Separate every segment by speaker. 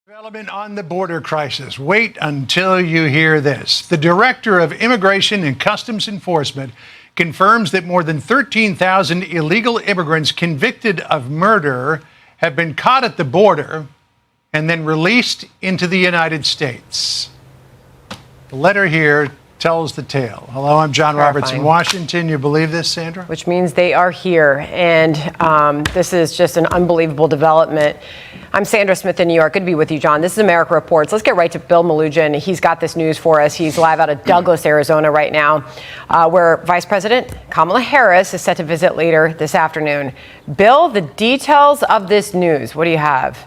Speaker 1: Development on the border crisis. Wait until you hear this. The director of Immigration and Customs Enforcement confirms that more than 13,000 illegal immigrants convicted of murder have been caught at the border and then released into the United States. The letter here tells the tale. Hello, I'm John Roberts in Washington. You believe this, Sandra?
Speaker 2: Which means they are here, and this is just an unbelievable development. I'm Sandra Smith in New York. Good to be with you, John. This is America Reports. Let's get right to Bill Malugin. He's got this news for us. He's live out of Douglas, Arizona right now, where Vice President Kamala Harris is set to visit later this afternoon. Bill, the details of this news, what do you have?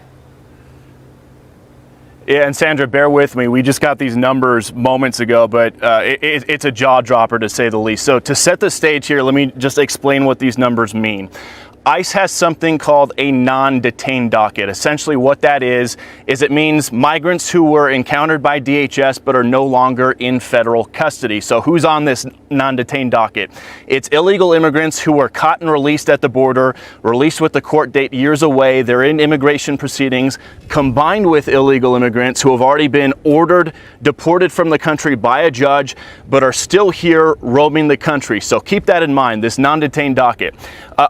Speaker 3: Yeah, and Sandra, bear with me. We just got these numbers moments ago, but it's a jaw dropper to say the least. So to set the stage here, let me just explain what these numbers mean. ICE has something called a non-detained docket. Essentially what that is it means migrants who were encountered by DHS but are no longer in federal custody. So who's on this non-detained docket? It's illegal immigrants who were caught and released at the border, released with the court date years away. They're in immigration proceedings, combined with illegal immigrants who have already been ordered, deported from the country by a judge, but are still here roaming the country. So keep that in mind, this non-detained docket.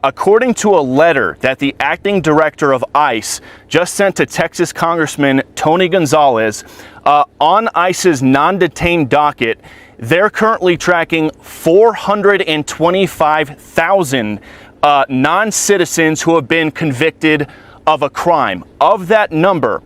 Speaker 3: According to a letter that the acting director of ICE just sent to Texas Congressman Tony Gonzalez, on ICE's non-detained docket, they're currently tracking 425,000 non-citizens who have been convicted of a crime. Of that number,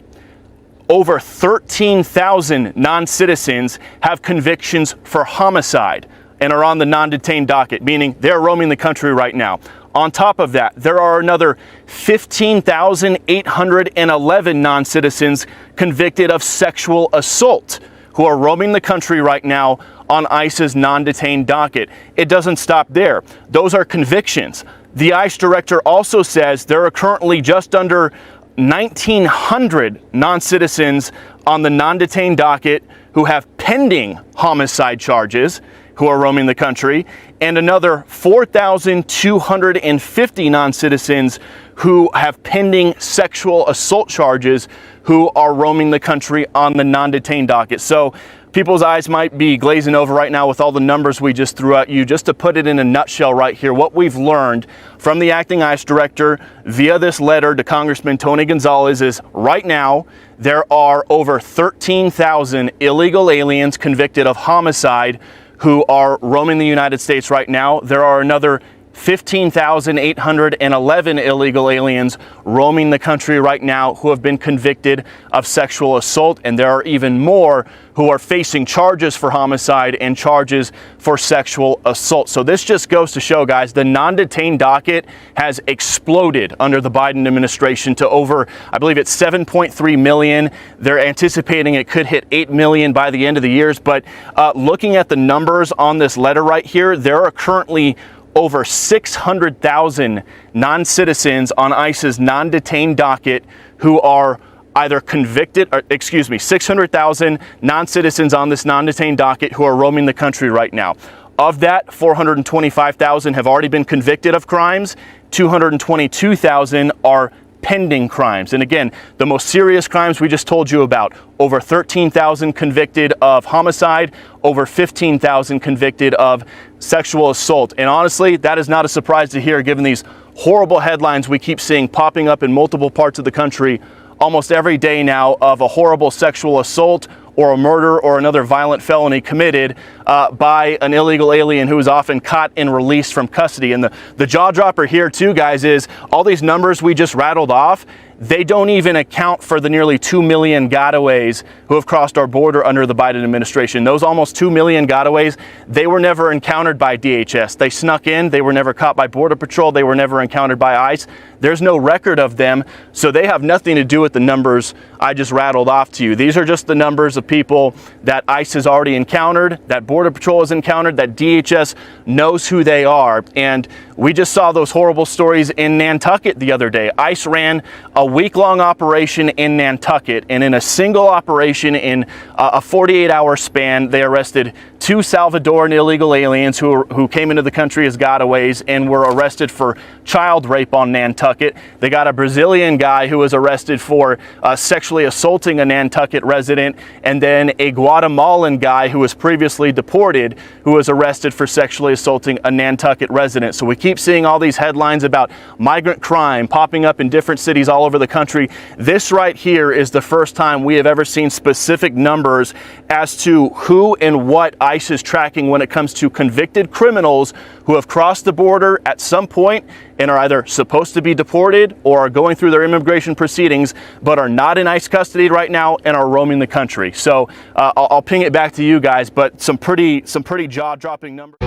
Speaker 3: over 13,000 non-citizens have convictions for homicide and are on the non-detained docket, meaning they're roaming the country right now. On top of that, there are another 15,811 non-citizens convicted of sexual assault who are roaming the country right now on ICE's non-detained docket. It doesn't stop there. Those are convictions. The ICE director also says there are currently just under 1,900 non-citizens on the non-detained docket who have pending homicide charges who are roaming the country, and another 4,250 non-citizens who have pending sexual assault charges who are roaming the country on the non-detained docket. So people's eyes might be glazing over right now with all the numbers we just threw at you. Just to put it in a nutshell right here, what we've learned from the acting ICE director via this letter to Congressman Tony Gonzalez is right now there are over 13,000 illegal aliens convicted of homicide who are roaming the United States right now. There are another 15,811 illegal aliens roaming the country right now who have been convicted of sexual assault, and there are even more who are facing charges for homicide and charges for sexual assault. So this just goes to show, guys, the non-detained docket has exploded under the Biden administration to over, I believe it's 7.3 million. They're anticipating it could hit 8 million by the end of the year. But looking at the numbers on this letter right here, there are currently over 600,000 non-citizens on ICE's non-detained docket who are either convicted, 600,000 non-citizens on this non-detained docket who are roaming the country right now. Of that, 425,000 have already been convicted of crimes. 222,000 are pending crimes. And again, the most serious crimes we just told you about, over 13,000 convicted of homicide, over 15,000 convicted of sexual assault. And honestly, that is not a surprise to hear given these horrible headlines we keep seeing popping up in multiple parts of the country almost every day now of a horrible sexual assault or a murder or another violent felony committed by an illegal alien who is often caught and released from custody. And the jaw dropper here too, guys, is all these numbers we just rattled off, they don't even account for the nearly 2 million gotaways who have crossed our border under the Biden administration. Those almost 2 million gotaways, they were never encountered by DHS. They snuck in, they were never caught by Border Patrol, they were never encountered by ICE. There's no record of them, so they have nothing to do with the numbers I just rattled off to you. These are just the numbers of people that ICE has already encountered, that Border Patrol has encountered, that DHS knows who they are. And we just saw those horrible stories in Nantucket the other day. ICE ran a week-long operation in Nantucket, and in a single operation in a 48-hour span, they arrested 2 Salvadoran illegal aliens who came into the country as gotaways and were arrested for child rape on Nantucket. They got a Brazilian guy who was arrested for sexually assaulting a Nantucket resident, and then a Guatemalan guy who was previously deported who was arrested for sexually assaulting a Nantucket resident. So we keep seeing all these headlines about migrant crime popping up in different cities all over the country. This right here is the first time we have ever seen specific numbers as to who and what ICE is tracking when it comes to convicted criminals who have crossed the border at some point and are either supposed to be deported or are going through their immigration proceedings but are not in ICE custody right now and are roaming the country. So I'll ping it back to you guys, but some pretty jaw-dropping numbers.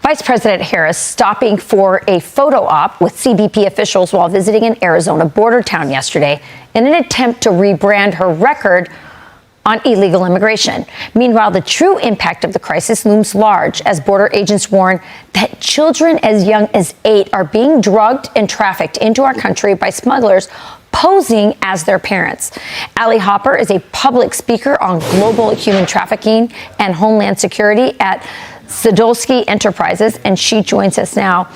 Speaker 4: Vice President Harris stopping for a photo op with CBP officials while visiting an Arizona border town yesterday in an attempt to rebrand her record on illegal immigration. Meanwhile, the true impact of the crisis looms large as border agents warn that children as young as 8 are being drugged and trafficked into our country by smugglers posing as their parents. Allie Hopper is a public speaker on global human trafficking and homeland security at Sadolsky Enterprises, and she joins us now.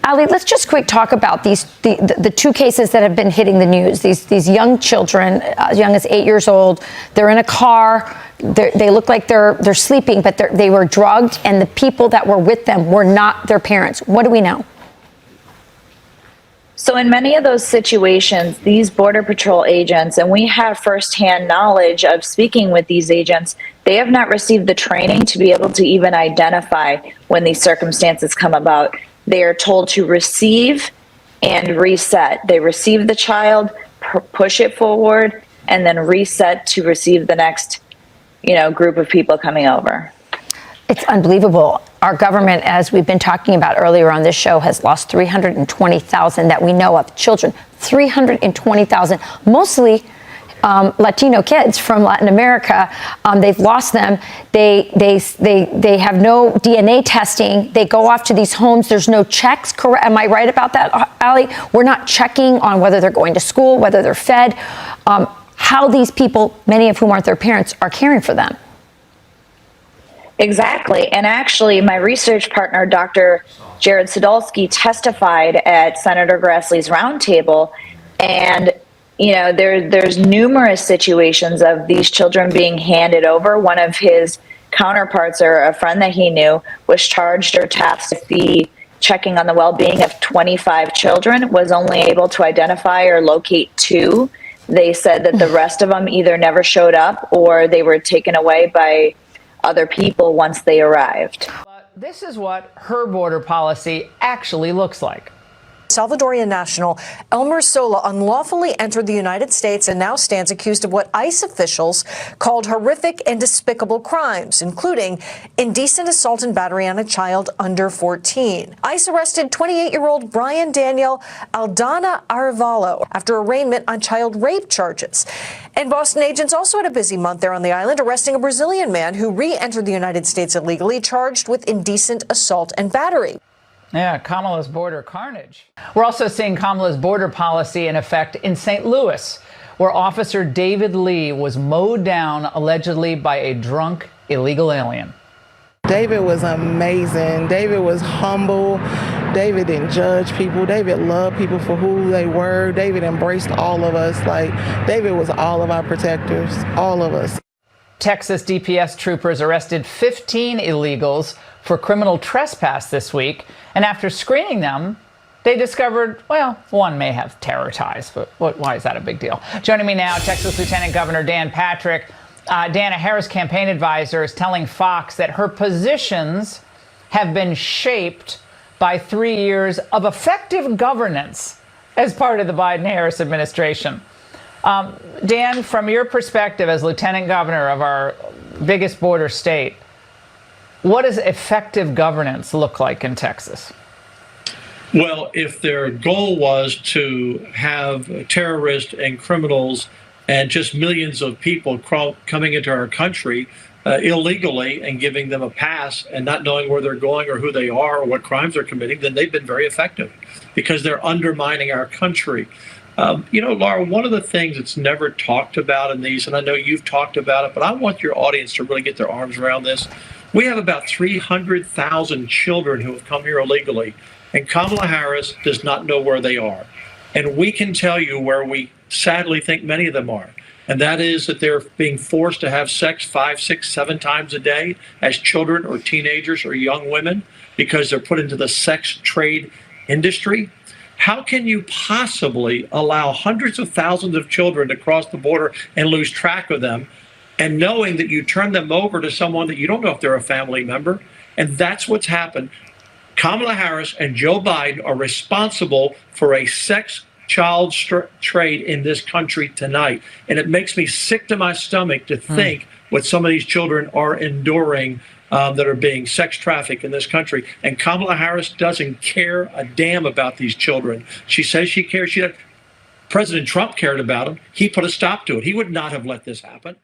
Speaker 4: Allie, let's just quick talk about the 2 cases that have been hitting the news. These young children, as young as 8 years old, they're in a car. They look like they're sleeping, but they were drugged, and the people that were with them were not their parents. What do we know?
Speaker 5: So in many of those situations, these Border Patrol agents, and we have firsthand knowledge of speaking with these agents, they have not received the training to be able to even identify when these circumstances come about. They are told to receive and reset. They receive the child, push it forward, and then reset to receive the next, group of people coming over.
Speaker 4: It's unbelievable. Our government, as we've been talking about earlier on this show, has lost 320,000 that we know of children. 320,000, mostly Latino kids from Latin America. They've lost them. They have no DNA testing. They go off to these homes. There's no checks. Correct? Am I right about that, Allie? We're not checking on whether they're going to school, whether they're fed, how these people, many of whom aren't their parents, are caring for them.
Speaker 5: Exactly. And actually, my research partner, Dr. Jared Sadolsky, testified at Senator Grassley's roundtable. And, there's numerous situations of these children being handed over. One of his counterparts, or a friend that he knew, was charged or tasked with the checking on the well-being of 25 children, was only able to identify or locate 2. They said that the rest of them either never showed up or they were taken away by other people once they arrived.
Speaker 6: But this is what her border policy actually looks like.
Speaker 7: Salvadorian national Elmer Sola unlawfully entered the United States and now stands accused of what ICE officials called horrific and despicable crimes, including indecent assault and battery on a child under 14. ICE arrested 28-year-old Brian Daniel Aldana Arevalo after arraignment on child rape charges. And Boston agents also had a busy month there on the island, arresting a Brazilian man who re-entered the United States illegally, charged with indecent assault and battery.
Speaker 6: Yeah, Kamala's border carnage. We're also seeing Kamala's border policy in effect in St. Louis, where Officer David Lee was mowed down allegedly by a drunk illegal alien.
Speaker 8: David was amazing. David was humble. David didn't judge people. David loved people for who they were. David embraced all of us. David was all of our protectors, all of us.
Speaker 6: Texas DPS troopers arrested 15 illegals for criminal trespass this week. And after screening them, they discovered, one may have terror ties, but why is that a big deal? Joining me now, Texas Lieutenant Governor Dan Patrick. Dan, a Harris campaign advisor, is telling Fox that her positions have been shaped by 3 years of effective governance as part of the Biden-Harris administration. Dan, from your perspective as Lieutenant Governor of our biggest border state, what does effective governance look like in Texas?
Speaker 9: Well, if their goal was to have terrorists and criminals and just millions of people coming into our country illegally and giving them a pass and not knowing where they're going or who they are or what crimes they're committing, then they've been very effective because they're undermining our country. Laura, one of the things that's never talked about in these, and I know you've talked about it, but I want your audience to really get their arms around this. We have about 300,000 children who have come here illegally, and Kamala Harris does not know where they are. And we can tell you where we sadly think many of them are. And that is that they're being forced to have sex 5, 6, 7 times a day as children or teenagers or young women because they're put into the sex trade industry. How can you possibly allow hundreds of thousands of children to cross the border and lose track of them, and knowing that you turn them over to someone that you don't know if they're a family member? And that's what's happened. Kamala Harris and Joe Biden are responsible for a sex child trade in this country tonight. And it makes me sick to my stomach to think what some of these children are enduring that are being sex trafficked in this country. And Kamala Harris doesn't care a damn about these children. She says she cares. President Trump cared about them. He put a stop to it. He would not have let this happen.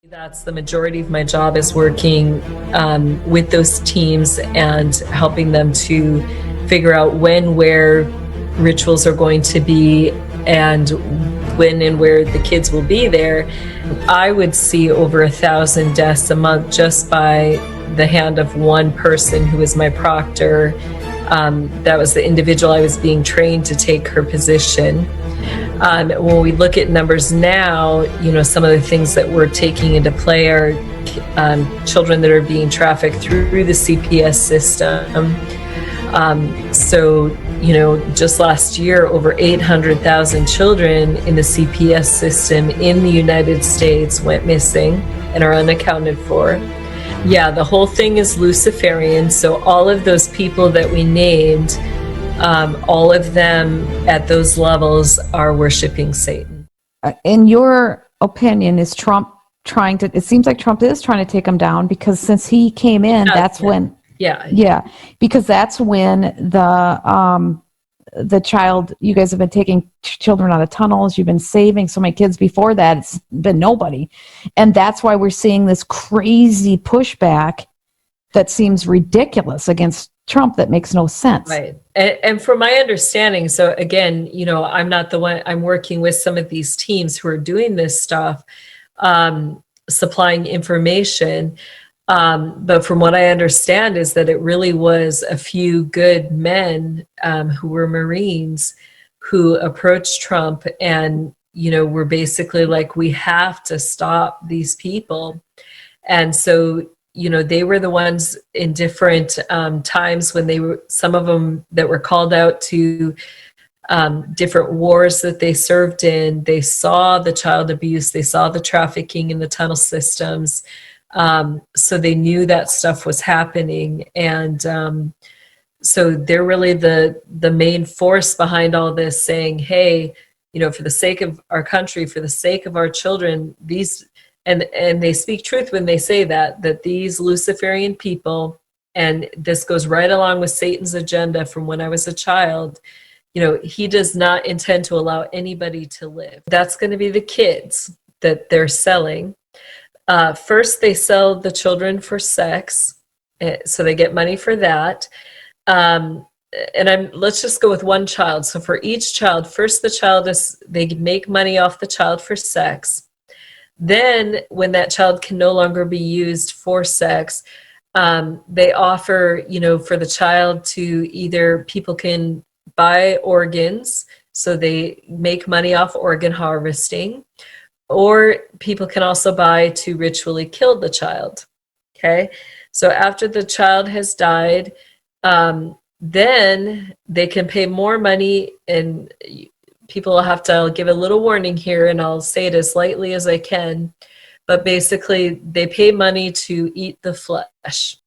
Speaker 10: That's the majority of my job, is working with those teams and helping them to figure out when, where rituals are going to be, and when and where the kids will be there. I would see over 1,000 deaths a month just by the hand of one person who was my proctor. That was the individual I was being trained to take her position. When we look at numbers now, some of the things that we're taking into play are children that are being trafficked through the CPS system. Just last year, over 800,000 children in the CPS system in the United States went missing and are unaccounted for. Yeah, the whole thing is Luciferian. So all of those people that we named, all of them at those levels are worshiping Satan.
Speaker 11: In your opinion, is Trump trying to, it seems like Trump is trying to take him down, because since he came in, that's when, because that's when the child, you guys have been taking children out of tunnels, you've been saving so many kids. Before that, it's been nobody. And that's why we're seeing this crazy pushback that seems ridiculous against Trump, that makes no sense.
Speaker 10: Right. And from my understanding, so again, I'm not the one, I'm working with some of these teams who are doing this stuff, supplying information. But from what I understand is that it really was a few good men who were Marines who approached Trump and, were basically like, we have to stop these people. And so, they were the ones in different times when they were, some of them that were called out to different wars that they served in. They saw the child abuse, they saw the trafficking in the tunnel systems. So they knew that stuff was happening. And so they're really the main force behind all this, saying, hey, for the sake of our country, for the sake of our children, these, and they speak truth when they say that these Luciferian people, and this goes right along with Satan's agenda from when I was a child, he does not intend to allow anybody to live. That's going to be the kids that they're selling. First, they sell the children for sex, so they get money for that. Let's just go with one child. So for each child, first the child they make money off the child for sex. Then, when that child can no longer be used for sex, they offer, for the child to either people can buy organs, so they make money off organ harvesting, or people can also buy to ritually kill the child. Okay, so after the child has died, then they can pay more money, and people will have to, I'll give a little warning here and I'll say it as lightly as I can, but basically they pay money to eat the flesh.